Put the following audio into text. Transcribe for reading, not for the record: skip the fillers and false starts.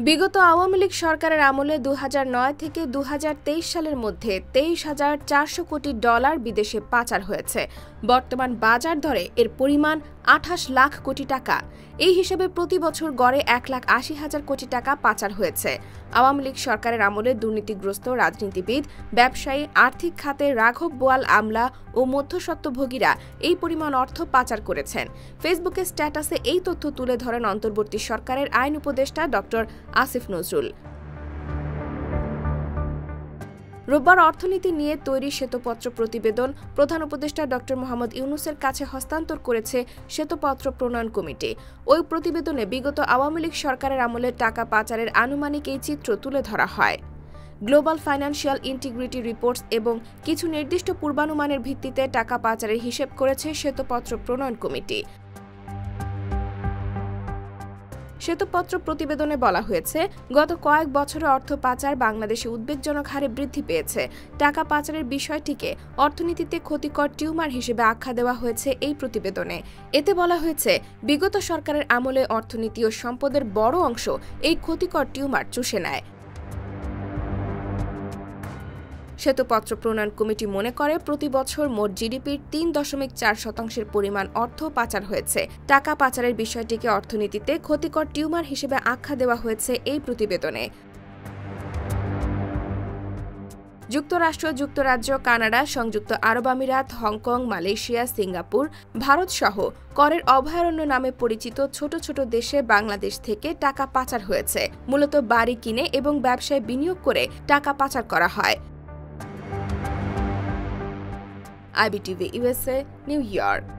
বিগত আওয়ামী লীগ সরকারের আমলে ২০০৯ থেকে ২০২৩ সালের মধ্যে ২৩,৪০০ কোটি ডলার বিদেশে পাচার হয়েছে। বর্তমান বাজার দরে এর পরিমাণ ২৮ লাখ কোটি টাকা। এই হিসেবে প্রতি বছর গড়ে ১,৮০,০০০ কোটি টাকা পাচার হয়েছে। আওয়ামী লীগ সরকারের আমলে দুর্নীতিগ্রস্ত রাজনীতিবিদ, ব্যবসায়ী, আর্থিক খাতে রাঘব বোয়াল আমলা ও মধ্যস্বত্বভোগীরা এই পরিমাণ অর্থ পাচার করেছেন। ফেসবুকে স্ট্যাটাসে এই তথ্য তুলে ধরেন অন্তর্বর্তী সরকারের আইন উপদেষ্টা ডক্টর আসিফ নজরুল। রোববার অর্থনীতি নিয়ে তৈরি শ্বেতপত্র প্রতিবেদন প্রধান উপদেষ্টা ডক্টর মোহাম্মদ ইউনূসের কাছে হস্তান্তর করেছে শ্বেতপত্র প্রণয়ন কমিটি। ওই প্রতিবেদনে বিগত আওয়ামী লীগ সরকারের আমলে টাকা পাচারের আনুমানিক এই চিত্র তুলে ধরা হয়। গ্লোবাল ফাইন্যান্সিয়াল ইন্টিগ্রিটি রিপোর্টস এবং কিছু নির্দিষ্ট পূর্বানুমানের ভিত্তিতে টাকা পাচারের হিসেব করেছে শ্বেতপত্র প্রণয়ন কমিটি। শ্বেতপত্র প্রতিবেদনে বলা হয়েছে, গত কয়েক বছরে অর্থ পাচার বাংলাদেশে উদ্বেগজনক হারে বৃদ্ধি পেয়েছে। টাকা পাচারের বিষয়টিকে অর্থনীতিতে ক্ষতিকর টিউমার হিসেবে আখ্যা দেওয়া হয়েছে এই প্রতিবেদনে। এতে বলা হয়েছে, বিগত সরকারের আমলে অর্থনীতি ও সম্পদের বড় অংশ এই ক্ষতিকর টিউমার চুষে নেয়। শ্বেতপত্র প্রণয়ন কমিটি মনে করে, প্রতি বছর মোট জিডিপির ৩.৪% পরিমাণ অর্থ পাচার হয়েছে। টাকা পাচারের বিষয়টিকে অর্থনীতিতে ক্ষতিকর টিউমার হিসেবে আখ্যা দেওয়া হয়েছে এই প্রতিবেদনে। যুক্তরাষ্ট্র, যুক্তরাজ্য, কানাডা, সংযুক্ত আরব আমিরাত, হংকং, মালয়েশিয়া, সিঙ্গাপুর, ভারত সহ করের অভয়ারণ্য নামে পরিচিত ছোট ছোট দেশে বাংলাদেশ থেকে টাকা পাচার হয়েছে। মূলত বাড়ি কিনে এবং ব্যবসায় বিনিয়োগ করে টাকা পাচার করা হয়। IBTV USA, New York।